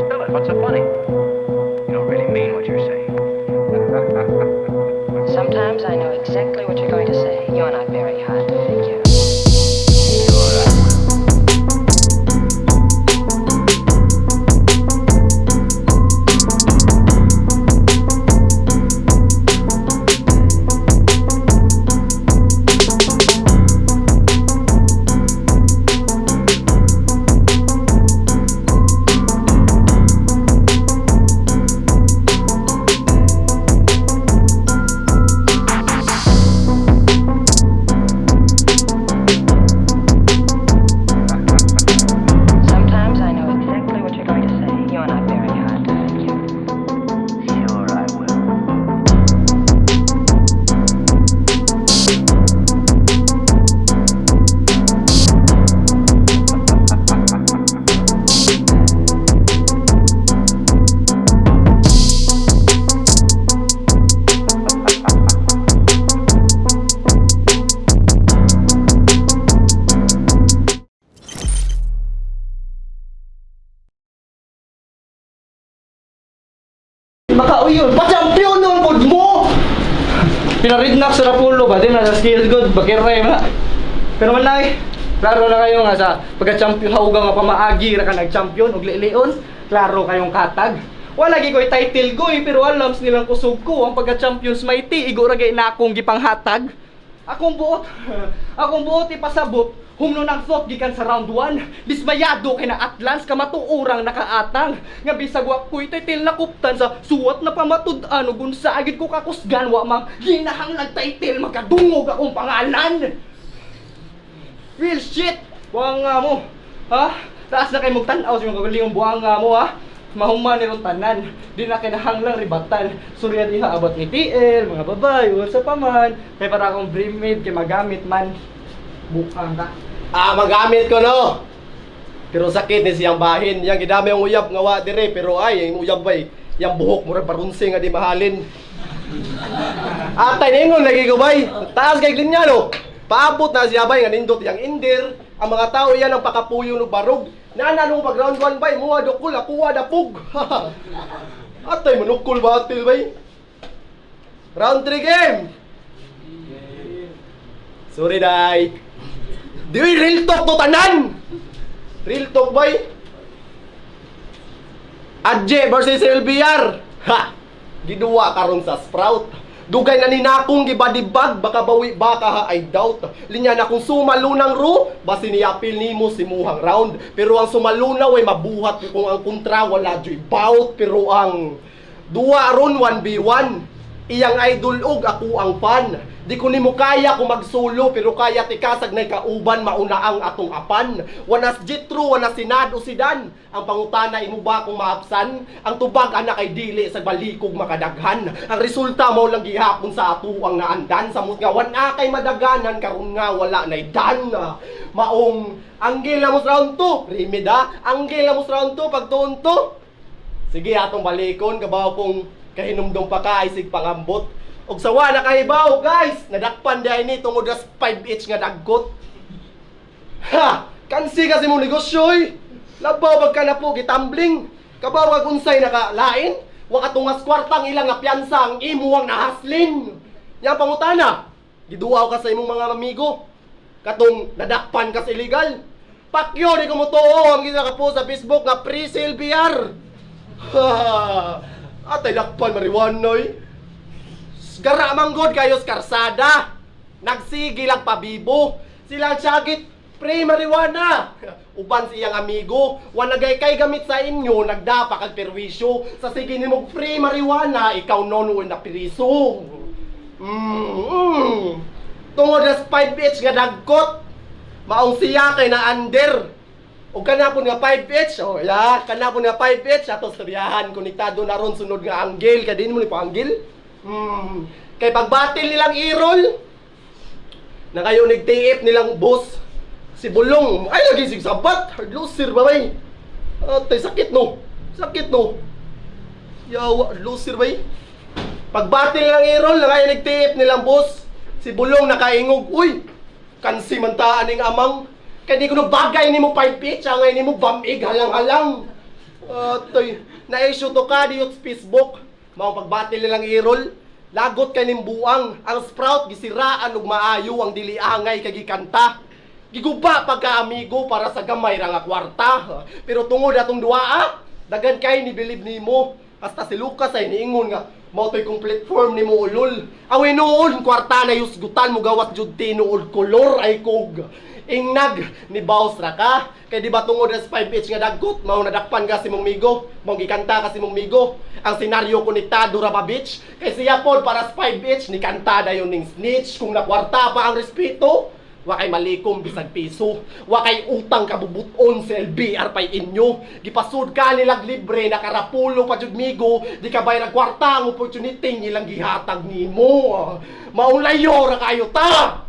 spill it. What's so funny? You don't really mean what you're saying. Sometimes I know exactly what you're going to say. You're not very hard to figure. Sometimes I know exactly what you're going to say. You're not very hard to figure. Sure, I will. Makauyon, pa-champion nun pod mo! Pinaridnak sa Rapulo ba? Di na sa skills good, bakiray ba? Pero man lang klaro na kayo nga sa pagka-champion, hauga nga pamaagi ra ka nag-champion og lileon, klaro kayong katag. Wala gi ko'y title goy, pero alams nilang kusog ko ang pagka-champions mighty, igo ra gay na akong gipanghatag. Akong buot ipasabot, humno ng thought gikan sa round 1. Dismayado kay na Atlans kamatuurang nakaatang. Nga bisag wa ko'y title na kuptan sa suwat na pamatud-an ug unsa agid ko kakusgan wa mang ginahanglag title magkadungog akong pangalan. Real shit! Buanga mo! Ha? Taas na kay mong tanaw sa mga kagaling buanga mo ha? Mahuman nilong tanan. Di na kinahanglang ribatan. Surya diha abot ni TL, mga babay, sa paman. Kay para akong dream-made kay magamit man. Bukang ka. Magamit ko no. Pero sakit ni siyang bahin. Yang gidami ang uyab nga wa dire pero ay yung uyab bay. Yang buhok mo ra barunsi nga di mahalin. Atay ningon lagi ko bay. Taas kay linya no. Paabot na siya bay nga nindot yang indir. Ang mga tao yan ang pakapuyo no barog. Nananong pag round 1 bay muwa dokul ako wa dapog. Atay manukul batil bay. Round 3 game. Sorry day. Di real talk to tanan. Real talk boy. Adje versus LBR. Ha. Giduwa karon sa Sprout. Dugay na ninakong gibadibag baka bawi baka ha I doubt. Linya na kung sumalunang ro basi niapil nimo si muhang round. Pero ang sumalunaw ay mabuhat kung ang kontra wala joy bout pero ang duwa ron 1v1. Iyang idol og ako ang fan. Di ko nimo kaya kung magsulo pero kaya tikasag na kauban mauna ang atong apan. Wanas Jitro, wanas Sinad o Sidan. Ang pangutana imo ba kung maapsan? Ang tubag anak ay dili sa balikog makadaghan. Ang resulta mo lang gihapon sa ato ang naandan. Samot nga wana kay madaganan karon nga wala nay dan. Maong anggel na mo sa round 2. Rimida, anggel na mo sa round 2 pagtuon to. Sige atong balikon kabaw kung kahinumdom pa ka isig pangambot. Og sawa na kahibaw guys, nadakpan dai ni tungod sa 5 each nga dagkot. Ha, kansi kasi mo negosyo oy. Labaw bag ka na po gitambling. Kabaw kag unsay nakalain, wa katungas kwartang ilang nga piyansa ang imuwang nahaslin. Yang pangutana, giduaw ka sa imong mga amigo. Katong nadakpan ka sa illegal. Pakyo di ko mo tuo ang gisa ka po sa Facebook nga pre-sale BR. Ha, atay dakpan mariwanoy. Gara manggod kayo sa karsada. Nagsigi lang pabibo. Silang syagit pre marijuana. Uban siyang amigo, wanagay kay gamit sa inyo, nagdapa kag perwisyo. Sa sige nimo pre marijuana, ikaw nono na piriso. Tungod sa 5H nga dagkot. Maong siya kay na under. O kanapon nga 5H, oh ya, kanapon nga 5H ato storyahan konektado na ron sunod nga anggel, kadin mo ni pa anggel. Kay pagbatil nilang irol na kayo nagtiip nilang boss si Bulong ay lagi sig sabat hard loser ba bay atay sakit no yawa loser bay pagbatil nilang irol na kayo nagtiip nilang boss si Bulong nakaingog uy kansi man taan ning amang kay di ko no bagay nimo 5 pitch angay nimo bamig halang-halang Atoy, na-issue to ka diyot sa Facebook. Mao pagbati nilang irol. Lagot kay nimbuang ang Sprout gisiraan ug maayo ang dili angay kay gikanta. Giguba pagka amigo para sa gamay ra nga kwarta. Pero tungod atong duaa, dagan kay ni believe nimo. Hasta si Lucas ay niingon nga mao toy complete form nimo ulol. Awi noon kwarta na yusgutan mo gawas jud tinuod kolor ay kog. Ingnag ni Baus ra ka. Kay di ba tungod sa 5H nga dagkot, mao nadakpan ka si mong migo, mao gikanta ka si mong migo. Ang senaryo konektado ra ba bitch? Kay siya pod para sa 5H ni kanta dayon ning snitch kung nakwarta pa ang respeto. Wa kay malikom bisag piso, wa kay utang kabubuton sa LBR pay inyo. Gipasud ka nilag libre nakarapulo pa jud migo, di ka bay nagkwarta ang opportunity nilang gihatag nimo. Maulayo ra kayo ta.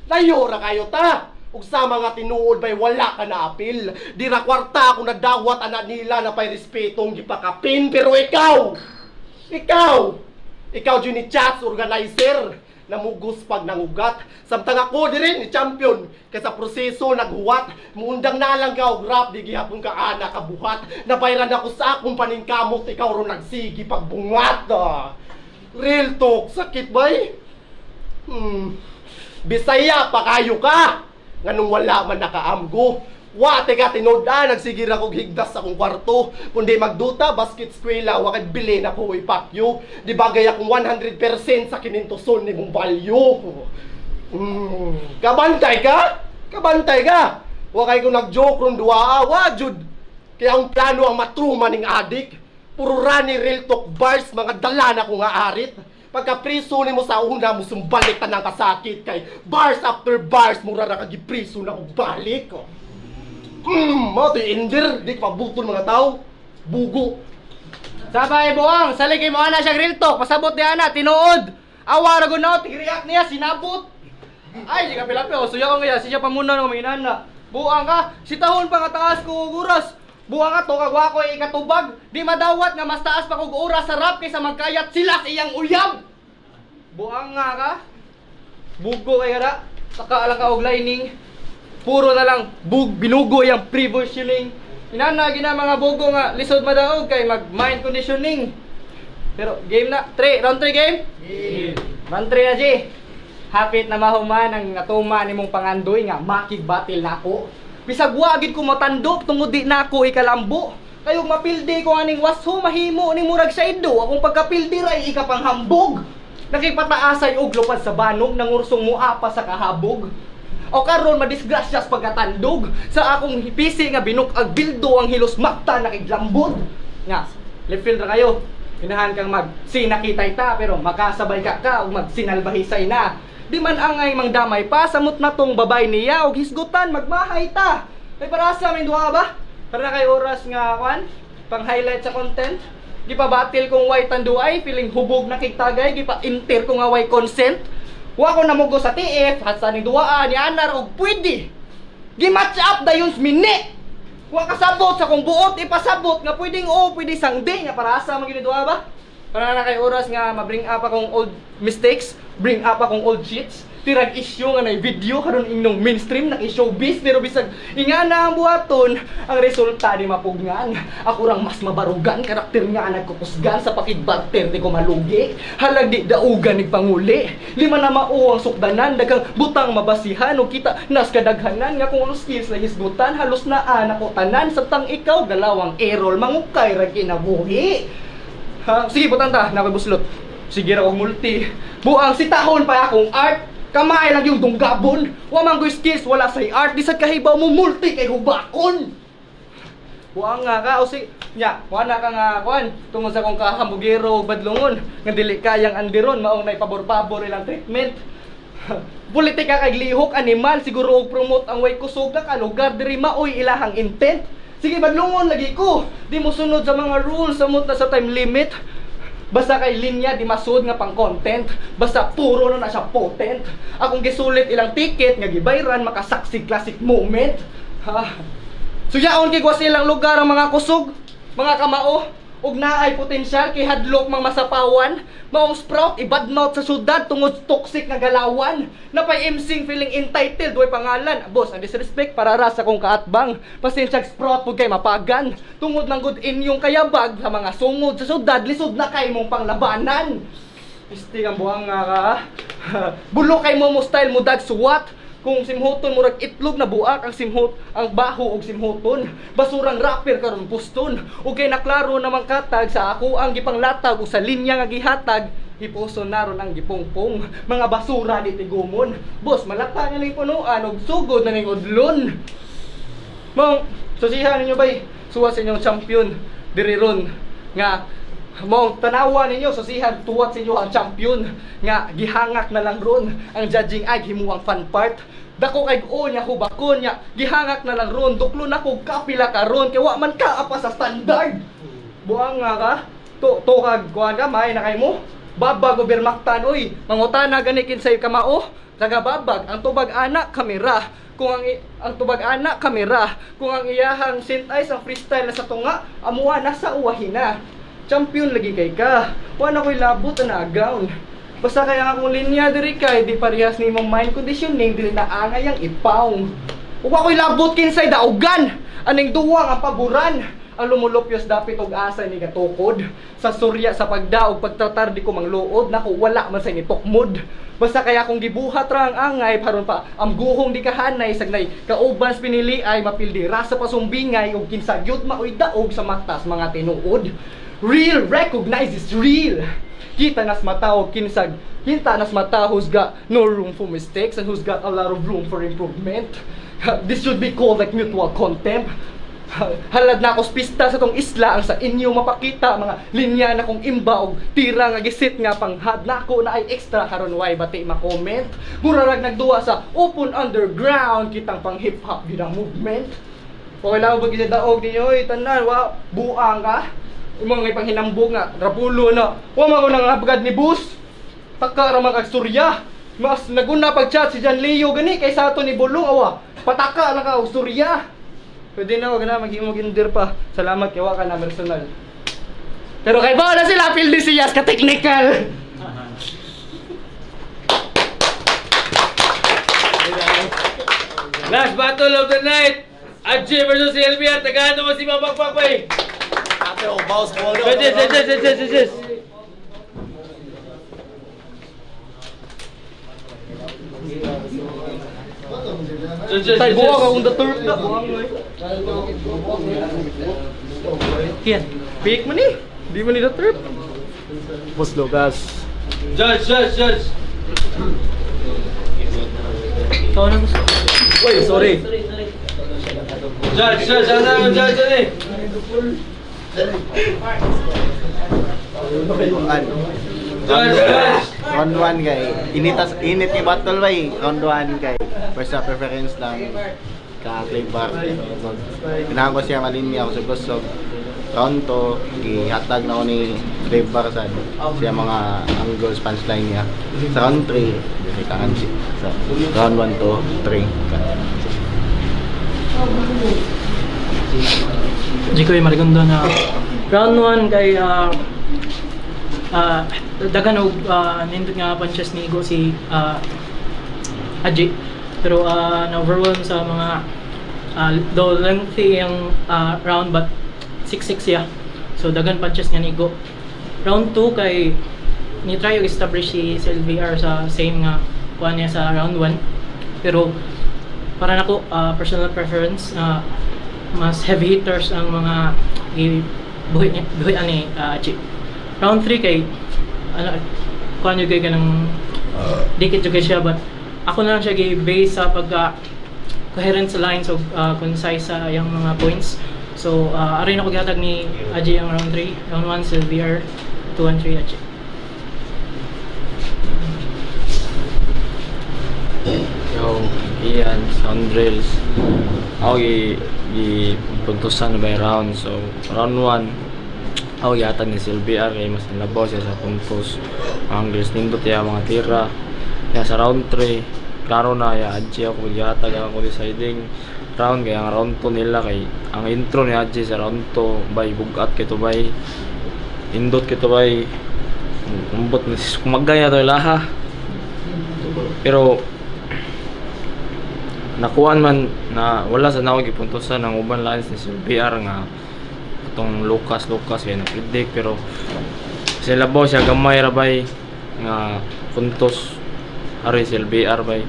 Layo ra kayo ta. Ug sa mga tinuod bay wala ka na apil. Di ra kwarta ako nadawat ana nila na pay respetong gipakapin pero ikaw jud ni chats organizer namugos pag nangugat. Samtang ako diri ni champion kay sa proseso naghuwat. Muundang na lang ka og rap di gihapon ka ana kabuhat. Nabayran ako sa akong paningkamot ikaw ron nagsigi pagbungat. Real talk sakit bay. Bisaya pa kayo ka. Nganong wala man nakaamgo. Wa teka tinood nagsigir ako higdas sa akong kwarto. Kundi magduta basket eskwela wa kay bilin ako ipakyo. Di bagay akong 100% sa kinintuson ni mong value. Kabantay ka? Kabantay ka? Wa kay ko nagjoke ron duwa, wa jud. Kaya ang plano ang matruma ning adik. Puro rani real talk bars mga dala na ko nga arit. Pagka priso ni mo sa una mo sumbalik tanang kasakit kay bars after bars mura ra kag priso na og balik. Mo to inder di ka pabutol mga tao. Bugo. Sabay buang, saligay mo ana siya real talk, pasabot di ana tinuod. Awa ra gud na tigreact niya sinabot. Ay, di ka pilapi o suya ko nga siya pamunan ng minana. Buang ka, sitahon pa nga taas ko og oras. Buang ka to kag wa ko ikatubag. Di madawat nga mas taas pa kog oras sa rap kaysa magkayat sila sa iyang uyab. Buang nga ka. Bugo kay ra. Saka lang ka og lining. Puro na lang binugo iyang pre-versioning. Inanagi na mga bugo nga lisod madaog kay mag mind conditioning. Pero game na. Round 3 game? Game. Round 3 na G. Hapit na mahuman ang natuma nimong pangandoy nga makig battle nako. Bisag wa gid ko matandok tungod di nako ikalambo. Kayong mapildi ko aning washo mahimo ni murag sa ido. Akong pagkapildi ray ikapanghambog. Nakipataasay og lupad sa banog nangursong muapa sa kahabog. O karon madisgrasya sa pagkatandog sa akong hipisi nga binukag bildo ang hilos makta nakiglambod. Nga, left field ra kayo. Inahan kang magsinakitay ta pero makasabay ka ug magsinalbahisay na. Di man angay mangdamay pa samot na tong babay niya og hisgutan magmahay ta. Ay para sa amin duha ba? Para na kay oras nga kwan pang highlight sa content. Gipabatil kong way tanduay feeling hubog na kigtagay gipa-enter ko nga way consent. Wa ko namugo sa TF hasta ni duaa ni anar og pwede. Gi-match up dayon mini. Wa kasabot sa kong buot ipasabot nga pwedeng pwede sangdi nga para sa magini duha ba? Para na kay oras nga ma-bring up akong old mistakes, bring up akong old shits. Tirag issue nga na video karon inong mainstream na showbiz pero bisag ingana ang buhaton ang resulta di mapugnan. Ako rang mas mabarugan karakter nga nagkukusgan sa pakigbater di ko malugi. Halag di daugan nig panguli. Lima na mao ang sukdanan daghang butang mabasihan ug kita nas kadaghanan nga kung skills na hisgutan halos naa nako tanan samtang ikaw galawang errol mangukay ra kinabuhi. Ha, sige butang ta nakoy buslot. Sige ra og multi. Buang sitahon pa akong art. Kamay lang yung dunggabon. Wa man go skills wala say art. Di sad kahibaw mo multi kay hubakon. Buang nga ka o si nya, wala ka nga kwan tungod sa kong kahambugero ug badlongon nga dili kayang andiron maong nay pabor-pabor ilang treatment. Politika kay lihok animal siguro og promote ang way kusog ka lugar diri maoy ilahang intent. Sige badlongon lagi ko. Di mo sunod sa mga rules samot na sa time limit. Basta kay linya di masud nga pang content. Basta puro na siya potent. Akong gisulit ilang ticket nga gibayran makasaksi classic moment. Ha. So yaon kay gwas ilang lugar ang mga kusog, mga kamao. ug naay potensyal kay hadlok mang masapawan. Maong Sprout ibadmouth sa syudad tungod toxic nga galawan. Napay MCing feeling entitled way pangalan. Boss, ang disrespect para ra sa kong kaatbang. Pasensya Sprout pud kay mapagan. Tungod ng good inyong kayabag sa mga sungod sa syudad lisod na kay mong panglabanan. Pisti ang buhang nga ka. Bulo kay mo style mo dag suwat. Kung simhuton murag itlog na buak ang simhot, ang baho og simhuton. Basurang rapper karon puston. Ug kay naklaro namang katag sa ako ang gipanglatag ug sa linya nga gihatag. Hipuson naron ang gipongpong. Mga basura di tigumon. Boss, malata nga ning punuan ug sugod na ning udlon. Mong susihan ninyo bay. Suwa sa inyong champion diri ron nga mong tanawa ninyo susihan tuwat sa inyo ang champion nga gihangak na lang ron ang judging ay himuang fun part. Dako kay nya hubakon nya gihangak na lang ron duklo na kog kapila karon kay wa man ka apa sa standard. Buang nga ka to kag kuan ka may na kay mo babag o bermaktan oy mangutana gani kinsay kamao taga babag ang tubag anak kamera kung ang tubag anak kamera kung ang iyahang synth ice ang freestyle na sa tunga amuha nasa uwahina. Champion lagi kay ka. Wala ko'y labot na agawn. Basta kaya akong linya diri kay di parehas ni mong mind conditioning dili na angay ang ipawng. Wa ko'y labot kinsay daugan. Aning duwa nga paboran. Ang lumulupyos dapit og asa ni katukod. Sa surya sa pagdaog pagtratar di ko mangluod nako wala man say ni tukmod. Basta kaya kung gibuhat ra ang angay paron pa ang guhong di kahanay sagnay kaubans pinili ay mapildi rasa pasumbingay ug kinsa gyud maoy daog sa matas mga tinuod. Real recognizes real. Kita nas mata o kinsag. Kita nas mata who's got no room for mistakes and who's got a lot of room for improvement. This should be called like mutual contempt. Halad na ako pista sa tong isla ang sa inyo mapakita mga linya na kong imba og tira nga gisit nga panghad nako na ay extra karon way bati ma-comment. Murarag nagduwa sa open underground kitang pang hip hop gidang movement. Okay lang ba gid daog ninyo tanan wa buang ka. Imong ngay panghinambog nga rapulo na. Wa man ko nang abgad ni boss. Taka ra man kag surya. Mas naguna pag chat si Jan Leo gani kay sa ato ni Bulong awa. Pataka na ka og surya. Pwede na wag na maghimog indir pa. Salamat kay wa ka na personal. Pero kay ba na sila pildi siyas ka technical. Last battle of the night. Adji versus LBR. Tagano mo si Mapagpakpay. Ate o boss mo no. Yes. Tay buwa ka unda turf na buwang mo. Yan. Pick mo ni. Di mo ni the turf. Boss Lucas. Judge. Tao na gusto. Uy, sorry. Judge, ano judge ni? Judge. Round 1 kay init ni battle bay. Round 1 kay first preference lang ka clay bar. Ganahan ko siya malinya ako sa gusto. Round 2 gihatag na ko ni clay bar sa siya mga angles punchline niya. Sa round 3 dikangan si. So round 1 to 3. Di ko yung marigundo na round 1 kay dagan og nindot nga punches ni Igo si Aji pero na-overwhelm sa mga though lengthy yung round but 6-6 siya so dagan punches nga ni Igo. Round 2 kay ni try og establish si LBR sa same nga kuha niya sa round 1 pero para nako personal preference mas heavy hitters ang mga buhi ani Aji. Round 3 kay kuha nyo kay kanang dikit juga siya but ako na lang siya base sa pagka coherent sa lines o concise sa yung mga points so aray na ko gihatag ni Aji ang round 3 round 1 sa VR 2 and 3 Aji. Yo, Ian, Sandrels. Ako puntusan na by round. So, round 1, ako yata ni LBR kay mas nalabaw siya sa puntos. Ang girls nindot ya mga tira. Kaya sa round 3, klaro na ya Adji ako yata ako deciding round kaya ang round 2 nila kay ang intro ni Adji sa round 2 by bugat kay to by indot kito bay umbot na kumagay na to laha. Pero nakuan man na wala sa nawag ipuntosan ng uban lines ni CLBR nga itong Lucas kaya na-predict, pero sila bo siya gamay ra bay nga puntos ari CLBR bay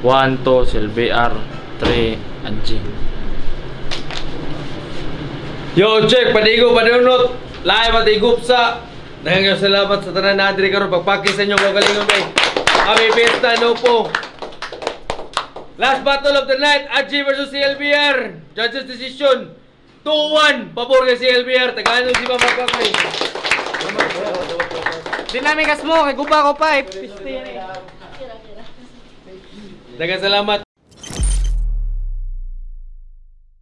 1 to CLBR 3 Adji. Yo, check, padigo, padunot. Lahat matigop sa. Daghang salamat sa tanan na adri karon pagpakis sa inyong kagalingon bay. Happy Fiesta, no po. Last battle of the night, Adji versus CLBR. Judges decision 2-1 pabor kay CLBR. Tagano si Mamagbag bay. Dinamikas mo, kay guba ko pa eh. Daghang salamat.